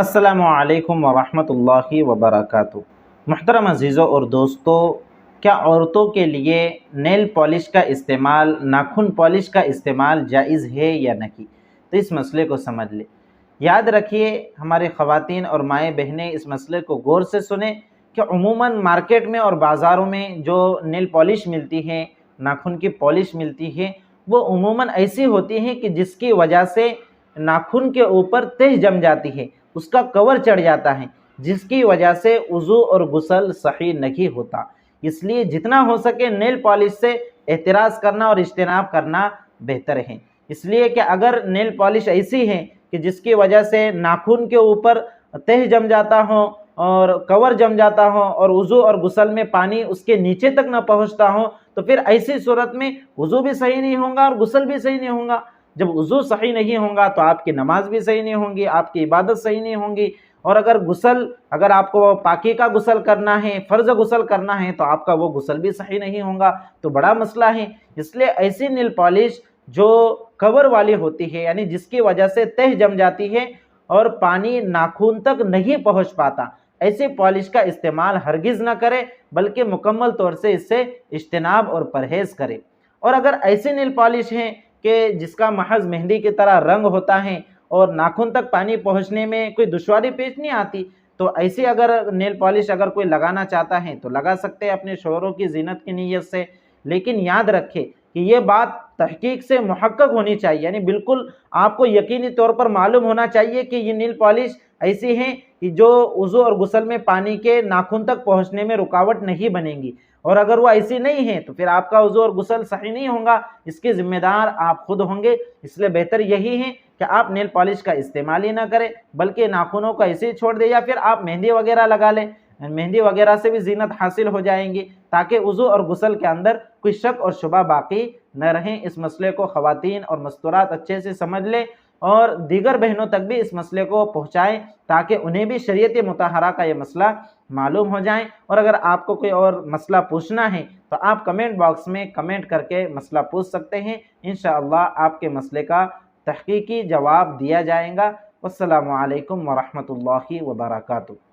السلام علیکم ورحمۃ اللہ وبرکاتہ۔ محترم عزیزوں اور دوستو، کیا عورتوں کے لیے نیل پالش کا استعمال، ناخن پالش کا استعمال جائز ہے یا نہیں؟ تو اس مسئلے کو سمجھ لیں۔ یاد رکھیے ہمارے خواتین اور مائیں بہنیں اس مسئلے کو غور سے سنیں کہ عموماً مارکیٹ میں اور بازاروں میں جو نیل پالش ملتی ہے، ناخن کی پالش ملتی ہے، وہ عموماً ایسی ہوتی ہیں کہ جس کی وجہ سے ناخن کے اوپر تہ جم جاتی ہے، اس کا کور چڑھ جاتا ہے، جس کی وجہ سے وضو اور غسل صحیح نہیں ہوتا۔ اس لیے جتنا ہو سکے نیل پالش سے احتراز کرنا اور اجتناب کرنا بہتر ہے۔ اس لیے کہ اگر نیل پالش ایسی ہے کہ جس کی وجہ سے ناخن کے اوپر تہ جم جاتا ہو اور کور جم جاتا ہو اور وضو اور غسل میں پانی اس کے نیچے تک نہ پہنچتا ہو، تو پھر ایسی صورت میں وضو بھی صحیح نہیں ہوگا اور غسل بھی صحیح نہیں ہوگا۔ جب وضو صحیح نہیں ہوگا تو آپ کی نماز بھی صحیح نہیں ہوگی، آپ کی عبادت صحیح نہیں ہوگی، اور اگر آپ کو پاکی کا غسل کرنا ہے، فرض غسل کرنا ہے، تو آپ کا وہ غسل بھی صحیح نہیں ہوگا، تو بڑا مسئلہ ہے۔ اس لیے ایسی نیل پالش جو کور والی ہوتی ہے، یعنی جس کی وجہ سے تہ جم جاتی ہے اور پانی ناخن تک نہیں پہنچ پاتا، ایسی پالش کا استعمال ہرگز نہ کرے، بلکہ مکمل طور سے اس سے اجتناب اور پرہیز کرے۔ اور اگر ایسی نیل پالش ہے کہ جس کا محض مہندی کی طرح رنگ ہوتا ہے اور ناخن تک پانی پہنچنے میں کوئی دشواری پیش نہیں آتی، تو ایسی اگر نیل پالش اگر کوئی لگانا چاہتا ہے تو لگا سکتے ہیں اپنے شوہروں کی زینت کی نیت سے۔ لیکن یاد رکھے کہ یہ بات تحقیق سے محقق ہونی چاہیے، یعنی بالکل آپ کو یقینی طور پر معلوم ہونا چاہیے کہ یہ نیل پالش ایسی ہیں کہ جو وضو اور غسل میں پانی کے ناخن تک پہنچنے میں رکاوٹ نہیں بنیں گی، اور اگر وہ ایسی نہیں ہے تو پھر آپ کا وضو اور غسل صحیح نہیں ہوگا، اس کے ذمہ دار آپ خود ہوں گے۔ اس لیے بہتر یہی ہے کہ آپ نیل پالش کا استعمال ہی نہ کریں، بلکہ ناخنوں کو ایسے ہی چھوڑ دیں، یا پھر آپ مہندی وغیرہ لگا لیں، مہندی وغیرہ سے بھی زینت حاصل ہو جائیں گی، تاکہ وضو اور غسل کے اندر کوئی شک اور شبہ باقی نہ رہیں۔ اس مسئلے کو خواتین اور مستورات اچھے سے سمجھ لیں اور دیگر بہنوں تک بھی اس مسئلے کو پہنچائیں، تاکہ انہیں بھی شریعت مطہرہ کا یہ مسئلہ معلوم ہو جائیں۔ اور اگر آپ کو کوئی اور مسئلہ پوچھنا ہے تو آپ کمنٹ باکس میں کمنٹ کر کے مسئلہ پوچھ سکتے ہیں، انشاءاللہ آپ کے مسئلے کا تحقیقی جواب دیا جائے گا۔ والسلام علیکم ورحمۃ اللہ وبرکاتہ۔